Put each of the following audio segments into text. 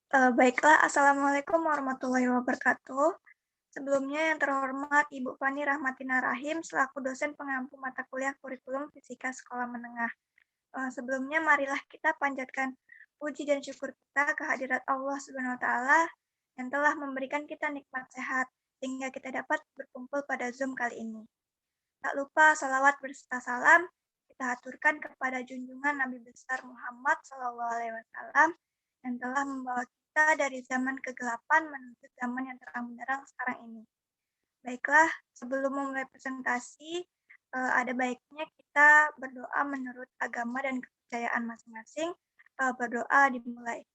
Baiklah, Assalamualaikum warahmatullahi wabarakatuh. Sebelumnya yang terhormat Ibu Fani Rahmatina Rahim selaku dosen pengampu mata kuliah kurikulum fisika sekolah menengah. Sebelumnya marilah kita panjatkan puji dan syukur kita kehadirat Allah Subhanahu wa taala yang telah memberikan kita nikmat sehat sehingga kita dapat berkumpul pada Zoom kali ini. Tak lupa salawat berserta salam kita aturkan kepada junjungan Nabi besar Muhammad SAW yang telah membawa kita dari zaman kegelapan menuju zaman yang terang benderang sekarang ini. Baiklah, sebelum memulai presentasi, ada baiknya kita berdoa menurut agama dan kepercayaan masing-masing. Berdoa dimulai.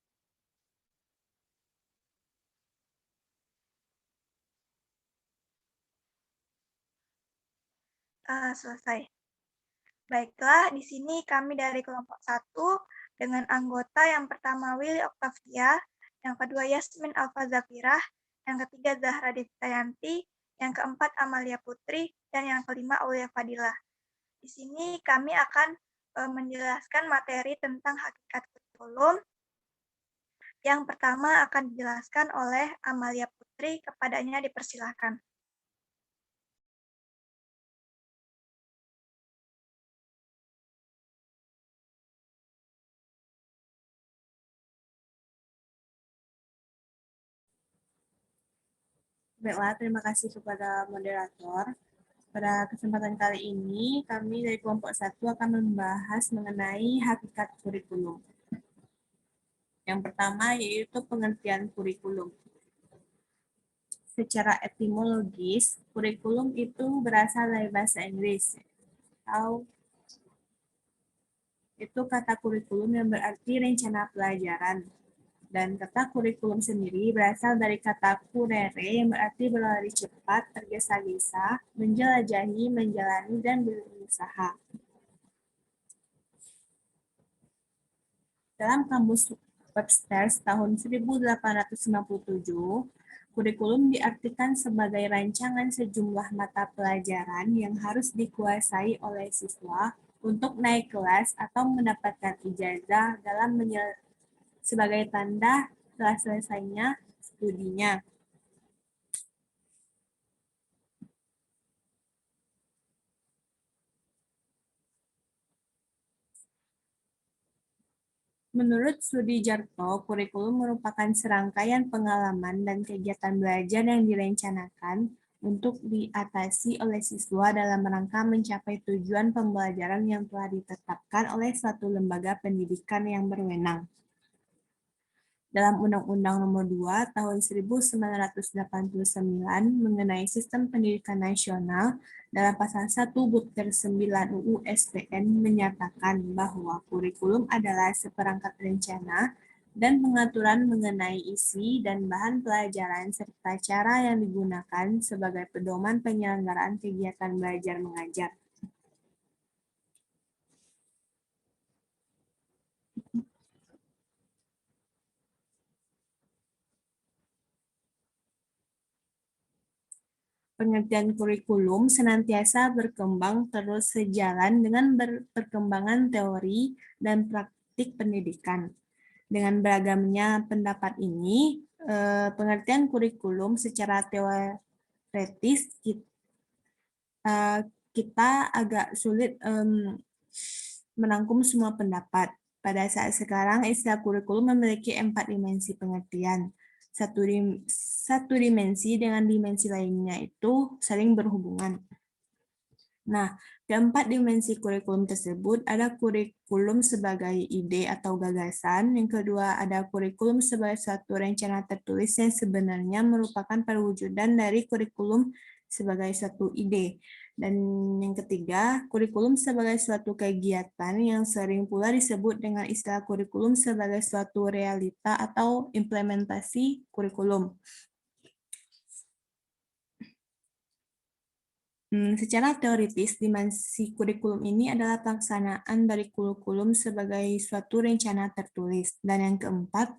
Selesai. Baiklah, di sini kami dari kelompok 1 dengan anggota yang pertama Willy Octavia, yang kedua Yasmin Alfa Zafirah, yang ketiga Zahra Devitayanti, yang keempat Amalia Putri, dan yang kelima Aulia Fadilah. Di sini kami akan menjelaskan materi tentang hakikat kurikulum. Yang pertama akan dijelaskan oleh Amalia Putri, kepadanya dipersilahkan. Baiklah, terima kasih kepada moderator. Pada kesempatan kali ini, kami dari kelompok 1 akan membahas mengenai hakikat kurikulum. Yang pertama yaitu pengertian kurikulum. Secara etimologis, kurikulum itu berasal dari bahasa Inggris, atau itu kata kurikulum yang berarti rencana pelajaran. Dan kata kurikulum sendiri berasal dari kata kurere yang berarti berlari cepat, tergesa-gesa, menjelajahi, menjalani, dan berusaha. Dalam Kamus Webster tahun 1857, kurikulum diartikan sebagai rancangan sejumlah mata pelajaran yang harus dikuasai oleh siswa untuk naik kelas atau mendapatkan ijazah dalam sebagai tanda telah selesainya studinya. Menurut studi Jarto, kurikulum merupakan serangkaian pengalaman dan kegiatan belajar yang direncanakan untuk diatasi oleh siswa dalam rangka mencapai tujuan pembelajaran yang telah ditetapkan oleh suatu lembaga pendidikan yang berwenang. Dalam Undang-Undang Nomor 2 Tahun 1989 mengenai Sistem Pendidikan Nasional, dalam pasal 1 Butir 9 UU SPN menyatakan bahwa kurikulum adalah seperangkat rencana dan pengaturan mengenai isi dan bahan pelajaran serta cara yang digunakan sebagai pedoman penyelenggaraan kegiatan belajar mengajar. Pengertian kurikulum senantiasa berkembang terus sejalan dengan perkembangan teori dan praktik pendidikan. Dengan beragamnya pendapat ini, pengertian kurikulum secara teoretis kita agak sulit merangkum semua pendapat. Pada saat sekarang, istilah kurikulum memiliki 4 dimensi pengertian. Satu dimensi dengan dimensi lainnya itu saling berhubungan. Nah, keempat dimensi kurikulum tersebut ada kurikulum sebagai ide atau gagasan, yang kedua ada kurikulum sebagai suatu rencana tertulis yang sebenarnya merupakan perwujudan dari kurikulum sebagai suatu ide. Dan yang ketiga, kurikulum sebagai suatu kegiatan yang sering pula disebut dengan istilah kurikulum sebagai suatu realita atau implementasi kurikulum. Secara teoritis, dimensi kurikulum ini adalah pelaksanaan dari kurikulum sebagai suatu rencana tertulis. Dan yang keempat,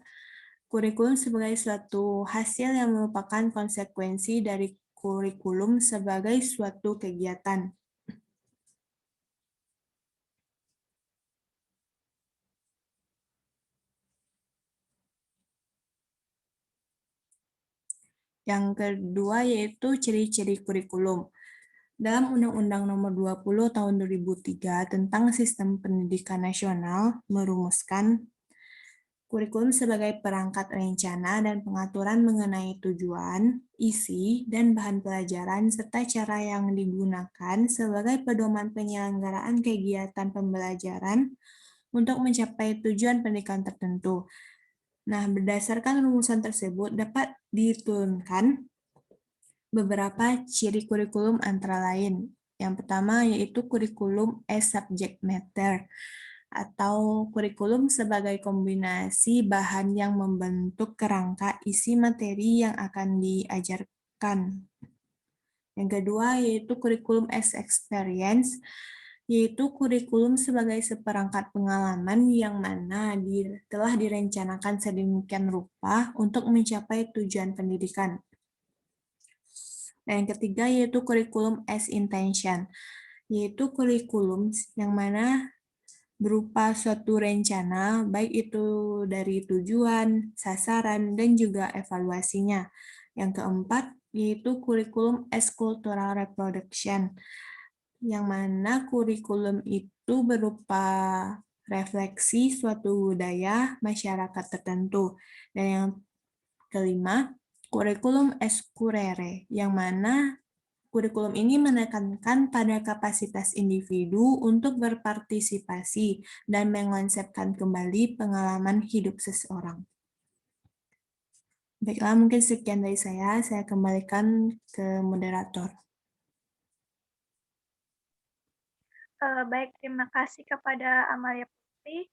kurikulum sebagai suatu hasil yang merupakan konsekuensi dari kurikulum sebagai suatu kegiatan. Yang kedua yaitu ciri-ciri kurikulum. Dalam Undang-Undang Nomor 20 Tahun 2003 tentang Sistem Pendidikan Nasional merumuskan kurikulum sebagai perangkat rencana dan pengaturan mengenai tujuan, isi, dan bahan pelajaran, serta cara yang digunakan sebagai pedoman penyelenggaraan kegiatan pembelajaran untuk mencapai tujuan pendidikan tertentu. Nah, berdasarkan rumusan tersebut dapat diturunkan beberapa ciri kurikulum antara lain. Yang pertama yaitu kurikulum as subject matter atau kurikulum sebagai kombinasi bahan yang membentuk kerangka isi materi yang akan diajarkan. Yang kedua yaitu kurikulum as experience, yaitu kurikulum sebagai seperangkat pengalaman yang mana telah direncanakan sedemikian rupa untuk mencapai tujuan pendidikan. Dan yang ketiga yaitu kurikulum as intention, yaitu kurikulum yang mana berupa suatu rencana, baik itu dari tujuan, sasaran, dan juga evaluasinya. Yang keempat yaitu kurikulum as cultural reproduction, yang mana kurikulum itu berupa refleksi suatu budaya masyarakat tertentu. Dan yang kelima, kurikulum as curere, yang mana kurikulum ini menekankan pada kapasitas individu untuk berpartisipasi dan mengonsepkan kembali pengalaman hidup seseorang. Baiklah, mungkin sekian dari saya kembalikan ke moderator. Baik, terima kasih kepada Amalia Putri.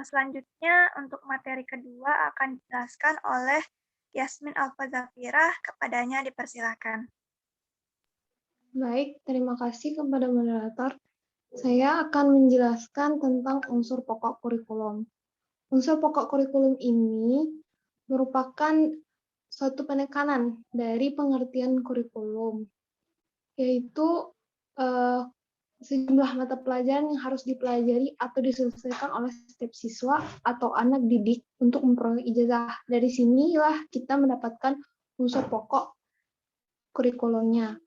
Selanjutnya untuk materi kedua akan dijelaskan oleh Yasmin Alfa-Zafirah, kepadanya dipersilakan. Baik, terima kasih kepada moderator. Saya akan menjelaskan tentang unsur pokok kurikulum. Unsur pokok kurikulum ini merupakan suatu penekanan dari pengertian kurikulum, yaitu sejumlah mata pelajaran yang harus dipelajari atau diselesaikan oleh setiap siswa atau anak didik untuk memperoleh ijazah. Dari sinilah kita mendapatkan unsur pokok kurikulumnya.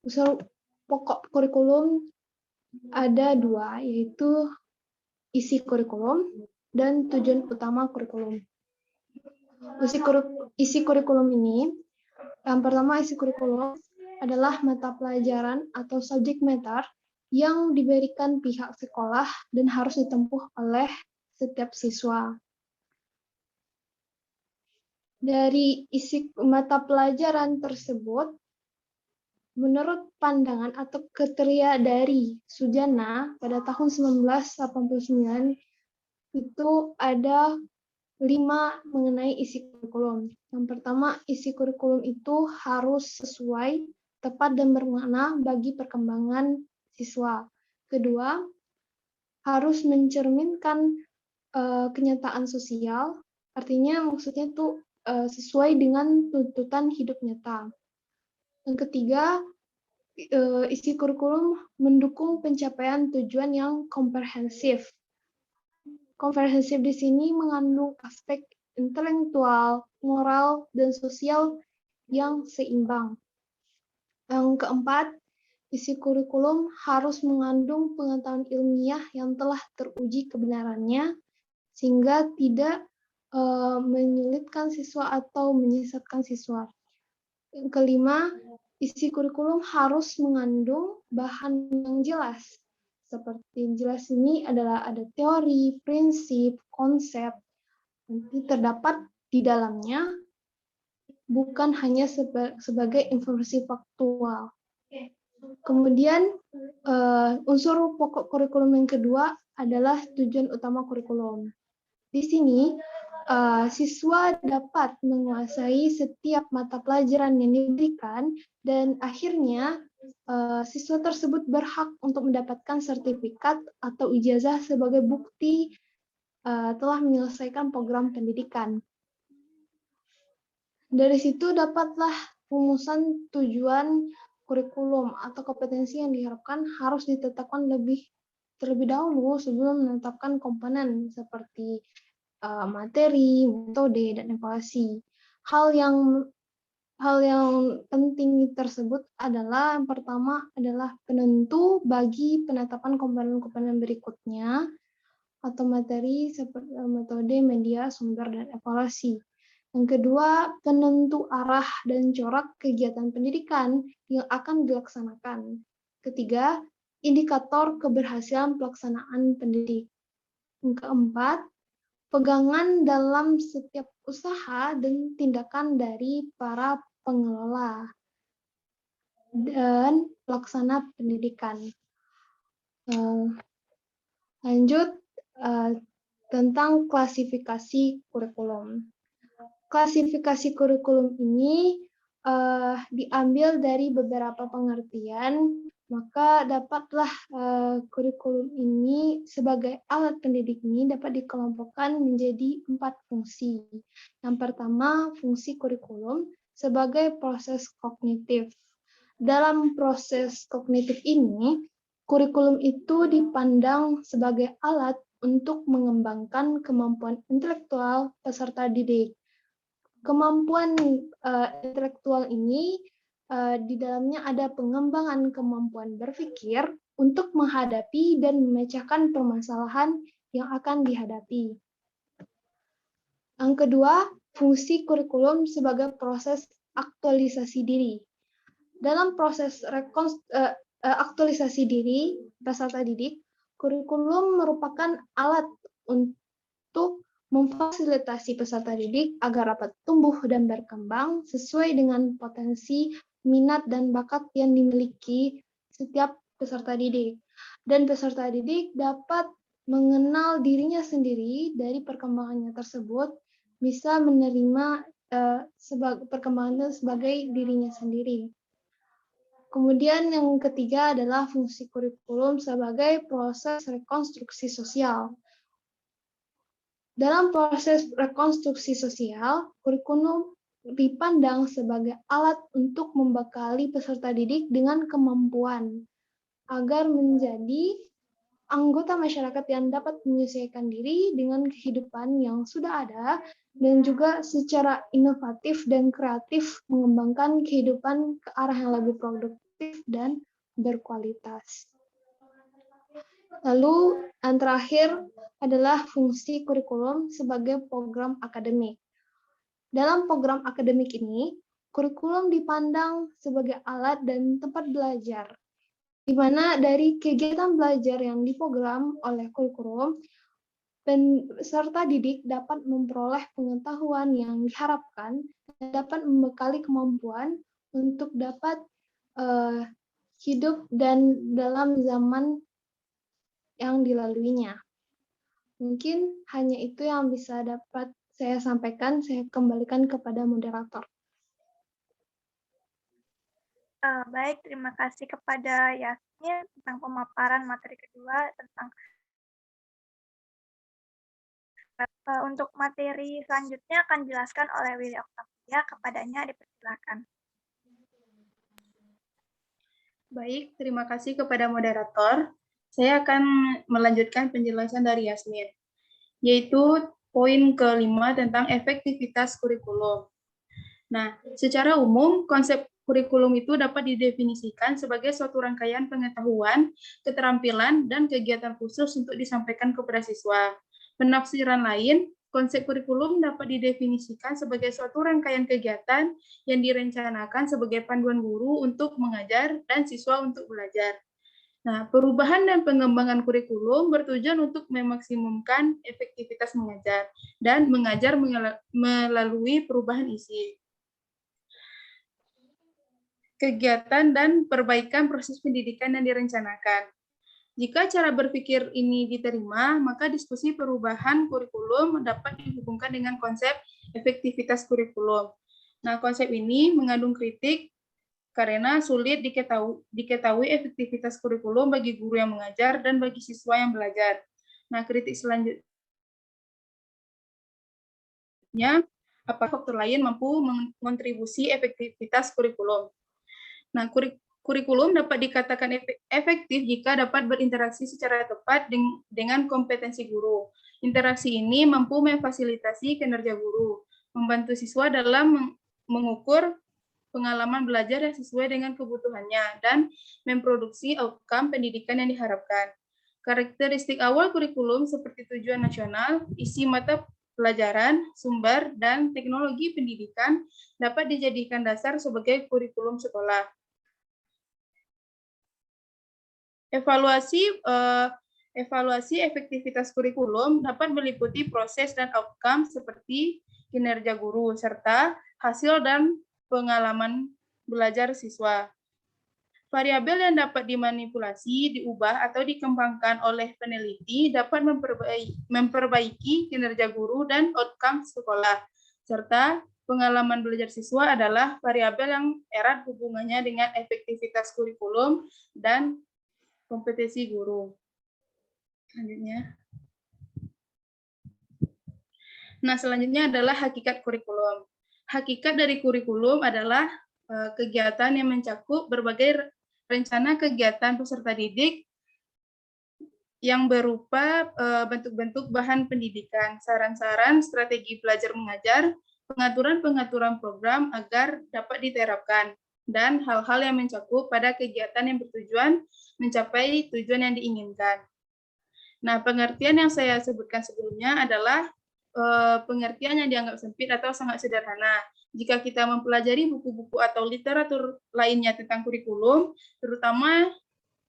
Unsur pokok kurikulum ada dua, yaitu isi kurikulum dan tujuan utama kurikulum. Isi kurikulum ini, yang pertama isi kurikulum adalah mata pelajaran atau subject matter yang diberikan pihak sekolah dan harus ditempuh oleh setiap siswa. Dari isi mata pelajaran tersebut, menurut pandangan atau kriteria dari Sujana pada tahun 1989 itu ada 5 mengenai isi kurikulum. Yang pertama, isi kurikulum itu harus sesuai, tepat, dan bermakna bagi perkembangan siswa. Kedua, harus mencerminkan kenyataan sosial, artinya maksudnya itu sesuai dengan tuntutan hidup nyata. Yang ketiga, isi kurikulum mendukung pencapaian tujuan yang komprehensif. Komprehensif di sini mengandung aspek intelektual, moral, dan sosial yang seimbang. Yang keempat, isi kurikulum harus mengandung pengetahuan ilmiah yang telah teruji kebenarannya, sehingga tidak menyulitkan siswa atau menyesatkan siswa. Yang kelima, isi kurikulum harus mengandung bahan yang jelas. Seperti jelas ini adalah ada teori, prinsip, konsep, nanti terdapat di dalamnya, bukan hanya sebagai informasi faktual. Kemudian unsur pokok kurikulum yang kedua adalah tujuan utama kurikulum. Di sini siswa dapat menguasai setiap mata pelajaran yang diberikan dan akhirnya siswa tersebut berhak untuk mendapatkan sertifikat atau ijazah sebagai bukti telah menyelesaikan program pendidikan. Dari situ dapatlah rumusan tujuan kurikulum atau kompetensi yang diharapkan harus ditetapkan terlebih dahulu sebelum menetapkan komponen seperti materi, metode, dan evaluasi. Hal hal yang penting tersebut adalah yang pertama adalah penentu bagi penetapan komponen-komponen berikutnya atau materi seperti metode, media, sumber, dan evaluasi. Yang kedua, penentu arah dan corak kegiatan pendidikan yang akan dilaksanakan. Ketiga, indikator keberhasilan pelaksanaan pendidik. Yang keempat, pegangan dalam setiap usaha dan tindakan dari para pengelola dan pelaksana pendidikan. Lanjut tentang klasifikasi kurikulum. Klasifikasi kurikulum ini diambil dari beberapa pengertian, maka dapatlah kurikulum ini sebagai alat pendidik ini dapat dikelompokkan menjadi 4 fungsi. Yang pertama, fungsi kurikulum sebagai proses kognitif. Dalam proses kognitif ini, kurikulum itu dipandang sebagai alat untuk mengembangkan kemampuan intelektual peserta didik. Kemampuan intelektual ini di dalamnya ada pengembangan kemampuan berpikir untuk menghadapi dan memecahkan permasalahan yang akan dihadapi. Yang kedua, fungsi kurikulum sebagai proses aktualisasi diri. Dalam proses aktualisasi diri peserta didik, kurikulum merupakan alat untuk memfasilitasi peserta didik agar dapat tumbuh dan berkembang sesuai dengan potensi, minat, dan bakat yang dimiliki setiap peserta didik. Dan peserta didik dapat mengenal dirinya sendiri dari perkembangannya tersebut, bisa menerima perkembangan sebagai dirinya sendiri. Kemudian yang ketiga adalah fungsi kurikulum sebagai proses rekonstruksi sosial. Dalam proses rekonstruksi sosial, kurikulum dipandang sebagai alat untuk membekali peserta didik dengan kemampuan agar menjadi anggota masyarakat yang dapat menyesuaikan diri dengan kehidupan yang sudah ada dan juga secara inovatif dan kreatif mengembangkan kehidupan ke arah yang lebih produktif dan berkualitas. Lalu yang terakhir adalah fungsi kurikulum sebagai program akademik. Dalam program akademik ini, kurikulum dipandang sebagai alat dan tempat belajar, di mana dari kegiatan belajar yang diprogram oleh kurikulum, peserta didik dapat memperoleh pengetahuan yang diharapkan dan dapat membekali kemampuan untuk dapat hidup dan dalam zaman yang dilaluinya. Mungkin hanya itu yang bisa dapat saya sampaikan. Saya kembalikan kepada moderator. Baik, terima kasih kepada Yasmin tentang pemaparan materi kedua tentang untuk materi selanjutnya akan dijelaskan oleh Willy Octavia. Kepadanya dipersilakan. Baik, terima kasih kepada moderator. Saya akan melanjutkan penjelasan dari Yasmin, yaitu poin kelima tentang efektivitas kurikulum. Nah, secara umum, konsep kurikulum itu dapat didefinisikan sebagai suatu rangkaian pengetahuan, keterampilan, dan kegiatan khusus untuk disampaikan kepada siswa. Penafsiran lain, konsep kurikulum dapat didefinisikan sebagai suatu rangkaian kegiatan yang direncanakan sebagai panduan guru untuk mengajar dan siswa untuk belajar. Nah, perubahan dan pengembangan kurikulum bertujuan untuk memaksimumkan efektivitas mengajar dan mengajar melalui perubahan isi, kegiatan, dan perbaikan proses pendidikan yang direncanakan. Jika cara berpikir ini diterima, maka diskusi perubahan kurikulum dapat dihubungkan dengan konsep efektivitas kurikulum. Nah, konsep ini mengandung kritik karena sulit diketahui efektivitas kurikulum bagi guru yang mengajar dan bagi siswa yang belajar. Nah, kritik selanjutnya, apakah faktor lain mampu mengontribusi efektivitas kurikulum? Nah, kurikulum dapat dikatakan efektif jika dapat berinteraksi secara tepat dengan kompetensi guru. Interaksi ini mampu memfasilitasi kinerja guru, membantu siswa dalam mengukur pengalaman belajar yang sesuai dengan kebutuhannya dan memproduksi outcome pendidikan yang diharapkan. Karakteristik awal kurikulum seperti tujuan nasional, isi mata pelajaran, sumber, dan teknologi pendidikan dapat dijadikan dasar sebagai kurikulum sekolah. Evaluasi efektivitas kurikulum dapat meliputi proses dan outcome seperti kinerja guru, serta hasil dan pengalaman belajar siswa. Variabel yang dapat dimanipulasi, diubah, atau dikembangkan oleh peneliti dapat memperbaiki kinerja guru dan outcome sekolah, serta pengalaman belajar siswa adalah variabel yang erat hubungannya dengan efektivitas kurikulum dan kompetensi guru. Selanjutnya. Nah, selanjutnya adalah hakikat kurikulum. Hakikat dari kurikulum adalah kegiatan yang mencakup berbagai rencana kegiatan peserta didik yang berupa bentuk-bentuk bahan pendidikan, saran-saran, strategi belajar mengajar, pengaturan-pengaturan program agar dapat diterapkan, dan hal-hal yang mencakup pada kegiatan yang bertujuan mencapai tujuan yang diinginkan. Nah, pengertian yang saya sebutkan sebelumnya adalah pengertian yang dianggap sempit atau sangat sederhana. Jika kita mempelajari buku-buku atau literatur lainnya tentang kurikulum, terutama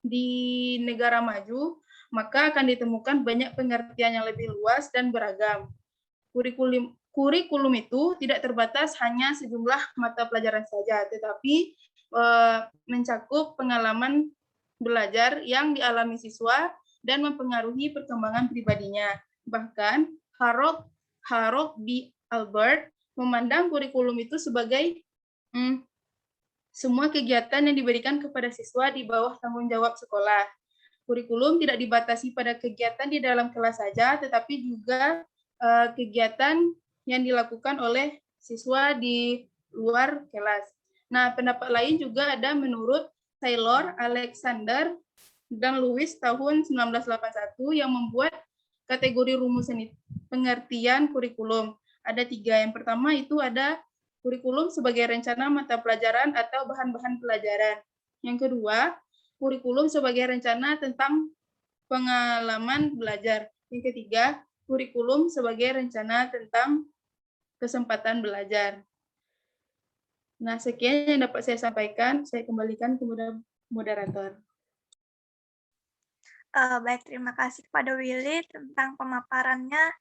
di negara maju, maka akan ditemukan banyak pengertian yang lebih luas dan beragam. Kurikulum itu tidak terbatas hanya sejumlah mata pelajaran saja, tetapi mencakup pengalaman belajar yang dialami siswa dan mempengaruhi perkembangan pribadinya. Bahkan Harold B. Albert memandang kurikulum itu sebagai semua kegiatan yang diberikan kepada siswa di bawah tanggung jawab sekolah. Kurikulum tidak dibatasi pada kegiatan di dalam kelas saja, tetapi juga kegiatan yang dilakukan oleh siswa di luar kelas. Nah, pendapat lain juga ada menurut Taylor, Alexander, dan Lewis tahun 1981 yang membuat kategori rumus pengertian kurikulum. Ada 3. Yang pertama itu ada kurikulum sebagai rencana mata pelajaran atau bahan-bahan pelajaran. Yang kedua, kurikulum sebagai rencana tentang pengalaman belajar. Yang ketiga, kurikulum sebagai rencana tentang kesempatan belajar. Nah, sekian yang dapat saya sampaikan. Saya kembalikan kepada moderator. Baik, terima kasih kepada Willy tentang pemaparannya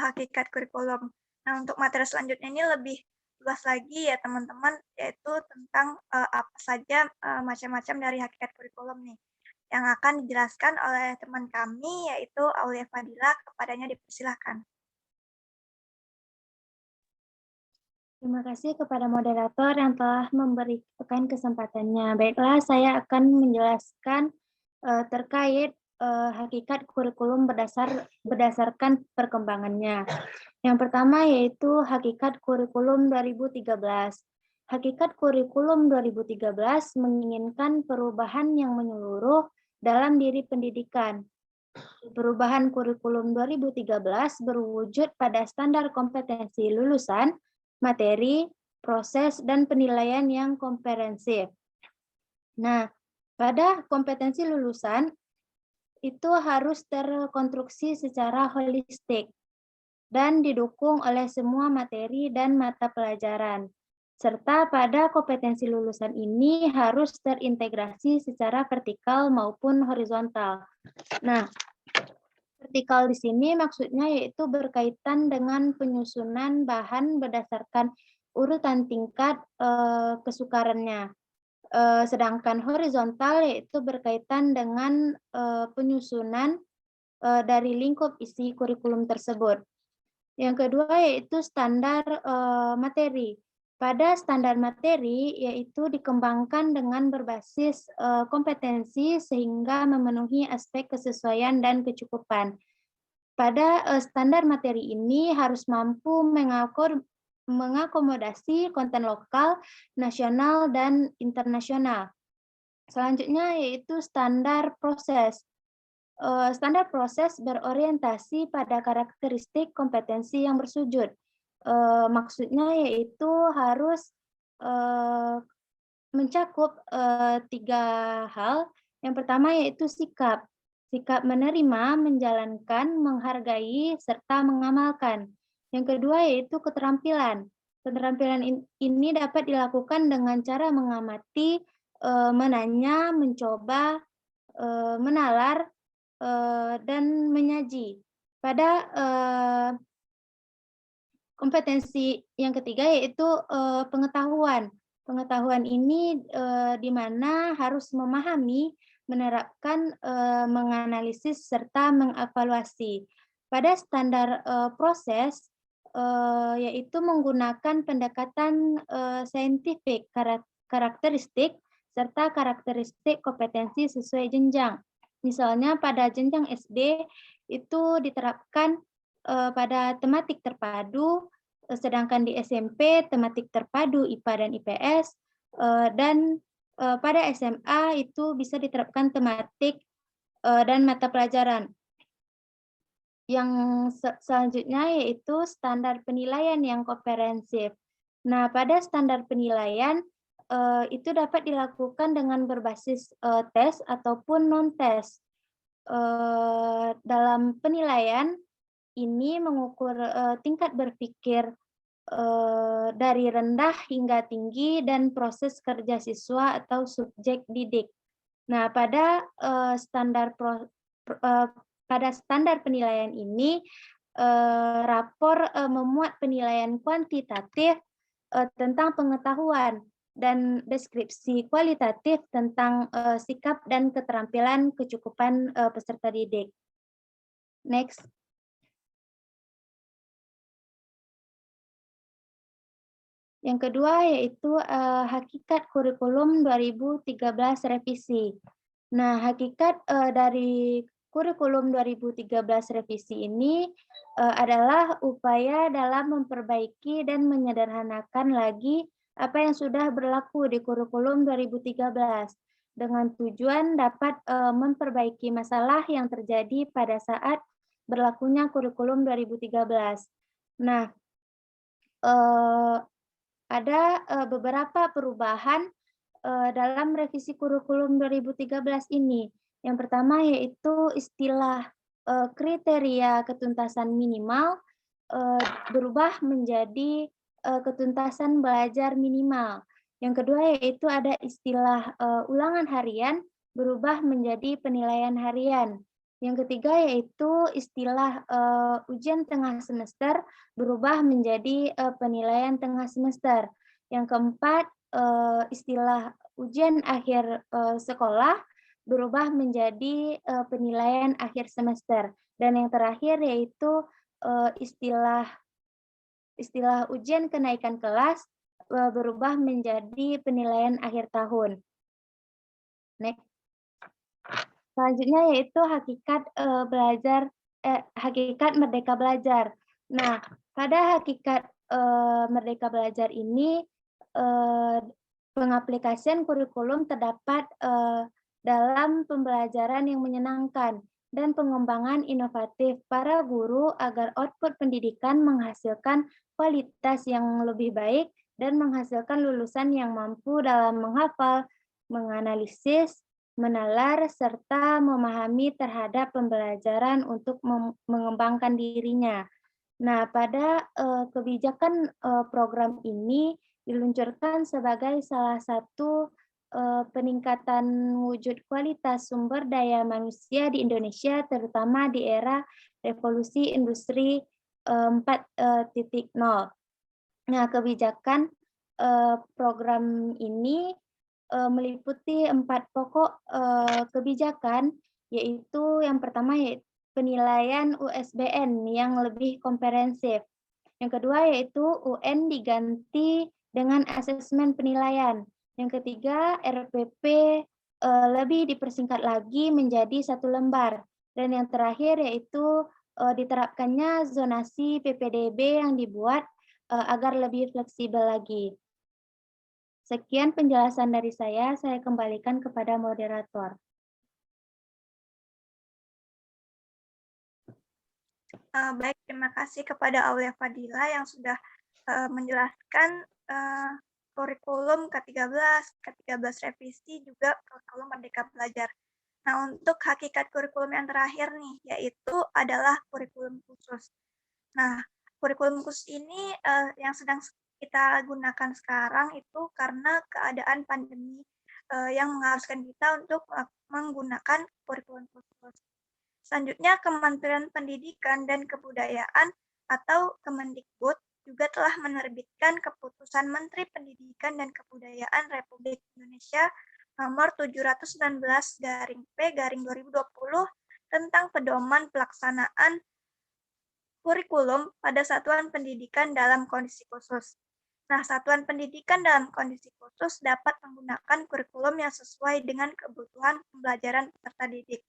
hakikat kurikulum. Nah, untuk materi selanjutnya ini lebih luas lagi ya teman-teman, yaitu tentang apa saja macam-macam dari hakikat kurikulum nih, yang akan dijelaskan oleh teman kami, yaitu Aulia Fadila. Kepadanya dipersilahkan. Terima kasih kepada moderator yang telah memberikan kesempatannya. Baiklah, saya akan menjelaskan terkait hakikat kurikulum berdasarkan perkembangannya. Yang pertama yaitu hakikat kurikulum 2013. Hakikat kurikulum 2013 menginginkan perubahan yang menyeluruh dalam diri pendidikan. Perubahan kurikulum 2013 berwujud pada standar kompetensi lulusan, materi, proses, dan penilaian yang komprehensif. Nah, pada kompetensi lulusan, itu harus terkonstruksi secara holistik dan didukung oleh semua materi dan mata pelajaran. Serta pada kompetensi lulusan ini harus terintegrasi secara vertikal maupun horizontal. Nah, vertikal di sini maksudnya yaitu berkaitan dengan penyusunan bahan berdasarkan urutan tingkat kesukarannya. Sedangkan horizontal yaitu berkaitan dengan penyusunan dari lingkup isi kurikulum tersebut. Yang kedua yaitu standar materi. Pada standar materi yaitu dikembangkan dengan berbasis kompetensi sehingga memenuhi aspek kesesuaian dan kecukupan. Pada standar materi ini harus mampu mengakomodasi konten lokal, nasional, dan internasional. Selanjutnya yaitu standar proses. Standar proses berorientasi pada karakteristik kompetensi yang bersujud. Maksudnya yaitu harus mencakup 3 hal. Yang pertama yaitu sikap. Sikap menerima, menjalankan, menghargai, serta mengamalkan. Yang kedua yaitu keterampilan. Keterampilan ini dapat dilakukan dengan cara mengamati, menanya, mencoba, menalar, dan menyaji. Pada kompetensi yang ketiga yaitu pengetahuan. Pengetahuan ini di mana harus memahami, menerapkan, menganalisis, serta mengevaluasi. Pada standar proses, yaitu menggunakan pendekatan saintifik, karakteristik, serta karakteristik kompetensi sesuai jenjang. Misalnya pada jenjang SD itu diterapkan pada tematik terpadu, sedangkan di SMP tematik terpadu IPA dan IPS, dan pada SMA itu bisa diterapkan tematik dan mata pelajaran. Yang selanjutnya yaitu standar penilaian yang komprehensif. Nah, pada standar penilaian itu dapat dilakukan dengan berbasis tes ataupun non-tes. Dalam penilaian ini mengukur tingkat berpikir dari rendah hingga tinggi dan proses kerja siswa atau subjek didik. Nah, pada standar penilaian ini, rapor memuat penilaian kuantitatif tentang pengetahuan dan deskripsi kualitatif tentang sikap dan keterampilan kecukupan peserta didik. Next. Yang kedua yaitu hakikat kurikulum 2013 revisi. Nah, hakikat dari kurikulum 2013 revisi ini adalah upaya dalam memperbaiki dan menyederhanakan lagi apa yang sudah berlaku di kurikulum 2013 dengan tujuan dapat memperbaiki masalah yang terjadi pada saat berlakunya kurikulum 2013. Nah, ada beberapa perubahan dalam revisi kurikulum 2013 ini. Yang pertama yaitu istilah kriteria ketuntasan minimal berubah menjadi ketuntasan belajar minimal. Yang kedua yaitu ada istilah ulangan harian berubah menjadi penilaian harian. Yang ketiga yaitu istilah ujian tengah semester berubah menjadi penilaian tengah semester. Yang keempat, istilah ujian akhir sekolah berubah menjadi penilaian akhir semester. Dan yang terakhir yaitu istilah ujian kenaikan kelas berubah menjadi penilaian akhir tahun. Next. Selanjutnya yaitu hakikat hakikat merdeka belajar. Nah, pada hakikat merdeka belajar ini pengaplikasian kurikulum terdapat dalam pembelajaran yang menyenangkan dan pengembangan inovatif para guru agar output pendidikan menghasilkan kualitas yang lebih baik dan menghasilkan lulusan yang mampu dalam menghafal, menganalisis, menalar, serta memahami terhadap pembelajaran untuk mengembangkan dirinya. Nah, pada kebijakan program ini diluncurkan sebagai salah satu peningkatan wujud kualitas sumber daya manusia di Indonesia, terutama di era revolusi industri 4.0. Nah, kebijakan program ini meliputi 4 pokok kebijakan, yaitu yang pertama yaitu penilaian USBN yang lebih komprehensif. Yang kedua yaitu UN diganti dengan asesmen penilaian. Yang ketiga, RPP lebih dipersingkat lagi menjadi 1 lembar. Dan yang terakhir yaitu diterapkannya zonasi PPDB yang dibuat agar lebih fleksibel lagi. Sekian penjelasan dari saya kembalikan kepada moderator. Baik, terima kasih kepada Aulia Fadila yang sudah menjelaskan kurikulum K13, K13 revisi, juga kurikulum Merdeka Belajar. Nah, untuk hakikat kurikulum yang terakhir nih, yaitu adalah kurikulum khusus. Nah, kurikulum khusus ini yang sedang kita gunakan sekarang itu karena keadaan pandemi yang mengharuskan kita untuk menggunakan kurikulum khusus. Selanjutnya, Kementerian Pendidikan dan Kebudayaan atau Kemendikbud juga telah menerbitkan Keputusan Menteri Pendidikan dan Kebudayaan Republik Indonesia nomor 719-P-2020 tentang pedoman pelaksanaan kurikulum pada satuan pendidikan dalam kondisi khusus. Nah, satuan pendidikan dalam kondisi khusus dapat menggunakan kurikulum yang sesuai dengan kebutuhan pembelajaran peserta didik.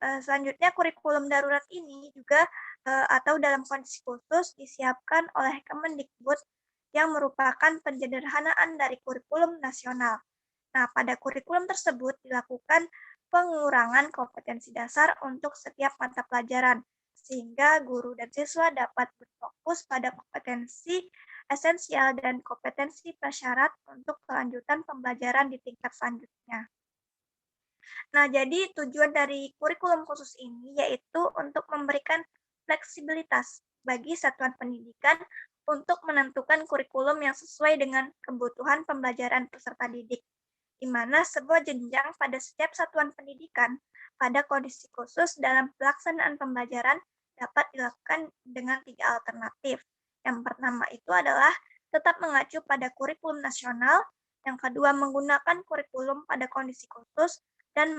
Selanjutnya, kurikulum darurat ini juga atau dalam kondisi khusus disiapkan oleh Kemendikbud yang merupakan penyederhanaan dari kurikulum nasional. Nah, pada kurikulum tersebut dilakukan pengurangan kompetensi dasar untuk setiap mata pelajaran, sehingga guru dan siswa dapat berfokus pada kompetensi esensial dan kompetensi prasyarat untuk kelanjutan pembelajaran di tingkat selanjutnya. Nah, jadi tujuan dari kurikulum khusus ini yaitu untuk memberikan fleksibilitas bagi satuan pendidikan untuk menentukan kurikulum yang sesuai dengan kebutuhan pembelajaran peserta didik, di mana sebuah jenjang pada setiap satuan pendidikan pada kondisi khusus dalam pelaksanaan pembelajaran dapat dilakukan dengan 3 alternatif. Yang pertama itu adalah tetap mengacu pada kurikulum nasional, yang kedua menggunakan kurikulum pada kondisi khusus, dan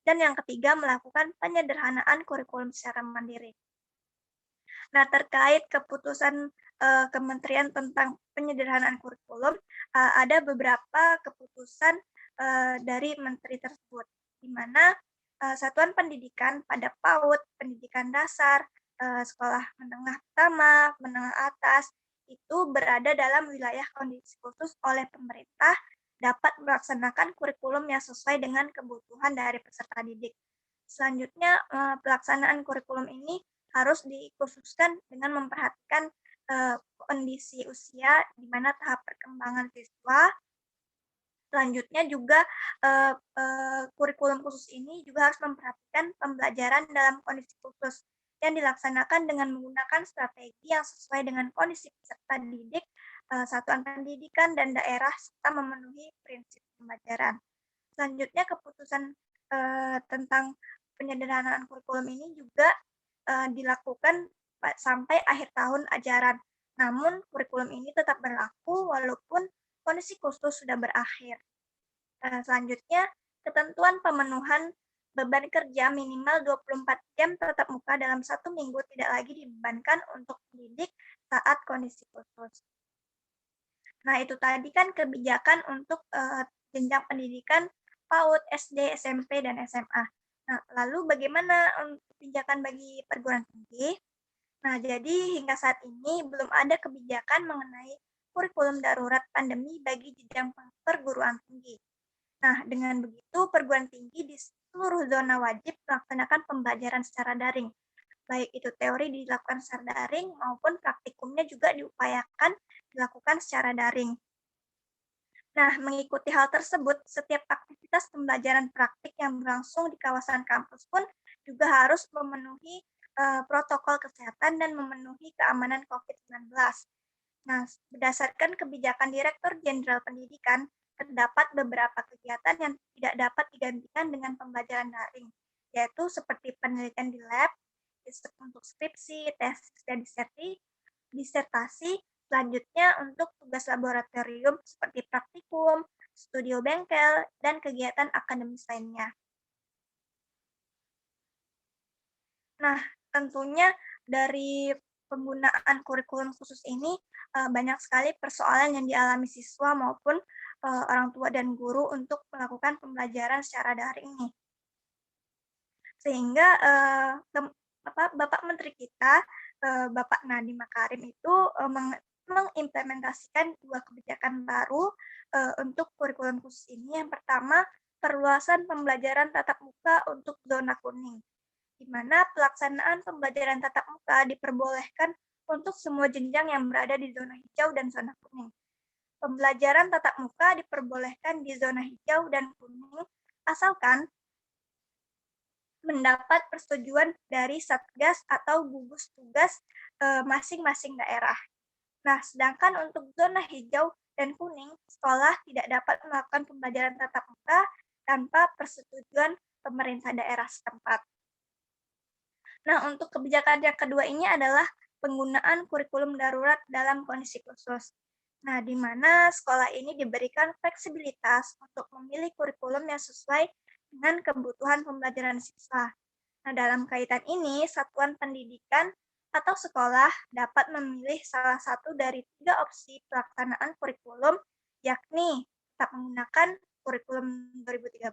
yang ketiga melakukan penyederhanaan kurikulum secara mandiri. Nah, terkait keputusan Kementerian tentang penyederhanaan kurikulum, ada beberapa keputusan dari Menteri tersebut, di mana satuan pendidikan pada PAUD, pendidikan dasar, sekolah menengah pertama, menengah atas, itu berada dalam wilayah kondisi khusus oleh pemerintah dapat melaksanakan kurikulum yang sesuai dengan kebutuhan dari peserta didik. Selanjutnya, pelaksanaan kurikulum ini harus dikhususkan dengan memperhatikan kondisi usia di mana tahap perkembangan siswa. Selanjutnya juga kurikulum khusus ini juga harus memperhatikan pembelajaran dalam kondisi khusus yang dilaksanakan dengan menggunakan strategi yang sesuai dengan kondisi peserta didik, satuan pendidikan, dan daerah, serta memenuhi prinsip pembelajaran. Selanjutnya, keputusan tentang penyederhanaan kurikulum ini juga dilakukan sampai akhir tahun ajaran. Namun, kurikulum ini tetap berlaku walaupun kondisi khusus sudah berakhir. Selanjutnya, ketentuan pemenuhan beban kerja minimal 24 jam tatap muka dalam 1 minggu tidak lagi dibebankan untuk pendidik saat kondisi khusus. Nah, itu tadi kan kebijakan untuk jenjang pendidikan PAUD, SD, SMP, dan SMA. Nah, lalu bagaimana untuk kebijakan bagi perguruan tinggi? Nah, jadi hingga saat ini belum ada kebijakan mengenai kurikulum darurat pandemi bagi jenjang perguruan tinggi. Nah, dengan begitu perguruan tinggi di seluruh zona wajib melaksanakan pembelajaran secara daring, baik itu teori dilakukan secara daring maupun praktikumnya juga diupayakan dilakukan secara daring. Nah, mengikuti hal tersebut, setiap aktivitas pembelajaran praktik yang berlangsung di kawasan kampus pun juga harus memenuhi protokol kesehatan dan memenuhi keamanan COVID-19. Nah, berdasarkan kebijakan Direktur Jenderal Pendidikan, terdapat beberapa kegiatan yang tidak dapat digantikan dengan pembelajaran daring, yaitu seperti penelitian di lab, untuk skripsi, tesis, dan disertasi. Selanjutnya untuk tugas laboratorium seperti praktikum, studio bengkel, dan kegiatan akademis lainnya. Nah, tentunya dari penggunaan kurikulum khusus ini banyak sekali persoalan yang dialami siswa maupun orang tua dan guru untuk melakukan pembelajaran secara daring nih. Sehingga Bapak Menteri kita, Bapak Nadiem Makarim itu mengimplementasikan 2 kebijakan baru untuk kurikulum khusus ini. Yang pertama, perluasan pembelajaran tatap muka untuk zona kuning, di mana pelaksanaan pembelajaran tatap muka diperbolehkan untuk semua jenjang yang berada di zona hijau dan zona kuning. pembelajaran tatap muka diperbolehkan di zona hijau dan kuning asalkan mendapat persetujuan dari Satgas atau gugus tugas masing-masing daerah. Nah, sedangkan untuk zona hijau dan kuning, sekolah tidak dapat melakukan pembelajaran tatap muka tanpa persetujuan pemerintah daerah setempat. Nah, untuk kebijakan yang kedua ini adalah penggunaan kurikulum darurat dalam kondisi khusus. Nah, di mana sekolah ini diberikan fleksibilitas untuk memilih kurikulum yang sesuai dengan kebutuhan pembelajaran siswa. Nah, dalam kaitan ini, satuan pendidikan atau sekolah dapat memilih salah satu dari 3 opsi pelaksanaan kurikulum, yakni tetap menggunakan kurikulum 2013.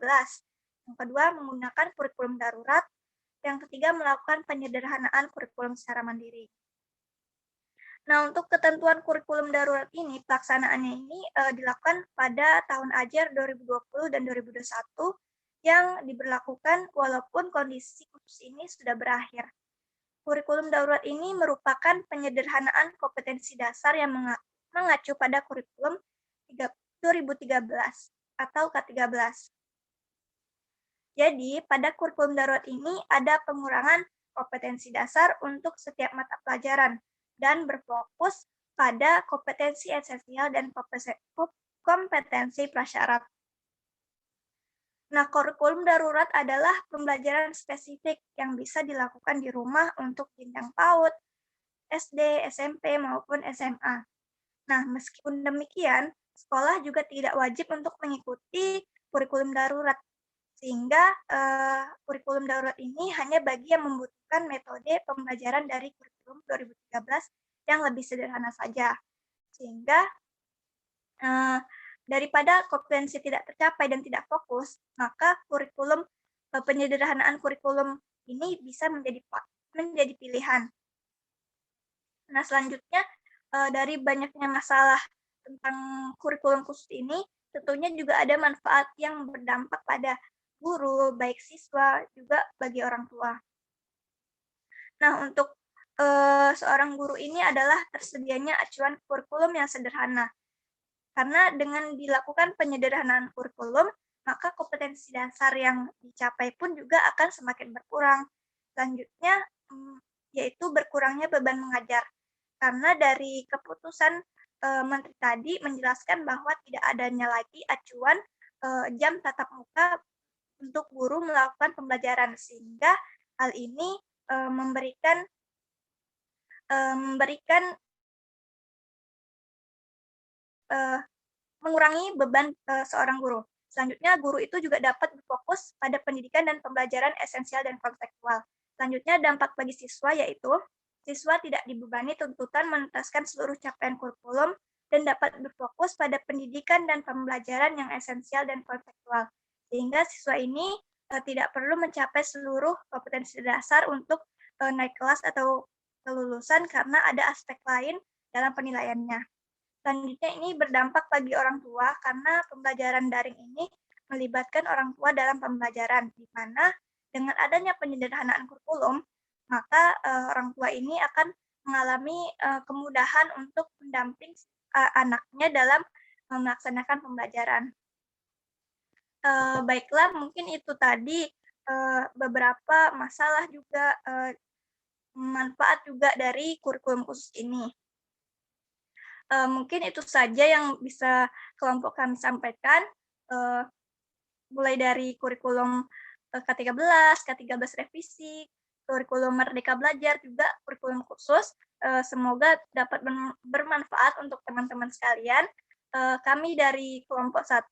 Yang kedua, menggunakan kurikulum darurat. Yang ketiga, melakukan penyederhanaan kurikulum secara mandiri. Nah, untuk ketentuan kurikulum darurat ini, pelaksanaannya ini dilakukan pada tahun ajar 2020 dan 2021 yang diberlakukan walaupun kondisi khusus ini sudah berakhir. Kurikulum darurat ini merupakan penyederhanaan kompetensi dasar yang mengacu pada kurikulum 2013 atau K13. Jadi, pada kurikulum darurat ini ada pengurangan kompetensi dasar untuk setiap mata pelajaran dan berfokus pada kompetensi esensial dan kompetensi prasyarat. Nah, kurikulum darurat adalah pembelajaran spesifik yang bisa dilakukan di rumah untuk jenjang PAUD, SD, SMP, maupun SMA. Nah, meskipun demikian, sekolah juga tidak wajib untuk mengikuti kurikulum darurat, sehingga kurikulum darurat ini hanya bagi yang membutuhkan metode pembelajaran dari kurikulum 2013 yang lebih sederhana saja. Sehingga daripada kompetensi tidak tercapai dan tidak fokus, maka kurikulum penyederhanaan kurikulum ini bisa menjadi pilihan. Nah, selanjutnya dari banyaknya masalah tentang kurikulum khusus ini, tentunya juga ada manfaat yang berdampak pada guru, baik siswa, juga bagi orang tua. Nah, untuk seorang guru ini adalah tersedianya acuan kurikulum yang sederhana. Karena dengan dilakukan penyederhanaan kurikulum, maka kompetensi dasar yang dicapai pun juga akan semakin berkurang. Selanjutnya, yaitu berkurangnya beban mengajar. Karena dari keputusan Menteri tadi menjelaskan bahwa tidak adanya lagi acuan jam tatap muka untuk guru melakukan pembelajaran, sehingga hal ini memberikan mengurangi beban seorang guru. Selanjutnya, guru itu juga dapat berfokus pada pendidikan dan pembelajaran esensial dan kontekstual. Selanjutnya, dampak bagi siswa yaitu siswa tidak dibebani tuntutan menuntaskan seluruh capaian kurikulum dan dapat berfokus pada pendidikan dan pembelajaran yang esensial dan kontekstual. Sehingga siswa ini tidak perlu mencapai seluruh kompetensi dasar untuk naik kelas atau kelulusan karena ada aspek lain dalam penilaiannya. Selanjutnya ini berdampak bagi orang tua karena pembelajaran daring ini melibatkan orang tua dalam pembelajaran, di mana dengan adanya penyederhanaan kurikulum, maka orang tua ini akan mengalami kemudahan untuk mendamping anaknya dalam melaksanakan pembelajaran. Baiklah, mungkin itu tadi beberapa masalah juga manfaat juga dari kurikulum khusus ini. Mungkin itu saja yang bisa kelompok kami sampaikan, mulai dari kurikulum K13, K13 revisi, kurikulum Merdeka Belajar, juga kurikulum khusus. Semoga dapat bermanfaat untuk teman-teman sekalian. Kami dari kelompok 1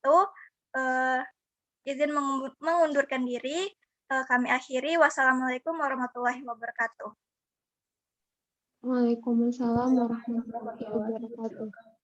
izin mengundurkan diri. Kami akhiri. Wassalamualaikum warahmatullahi wabarakatuh. Waalaikumsalam warahmatullahi wabarakatuh.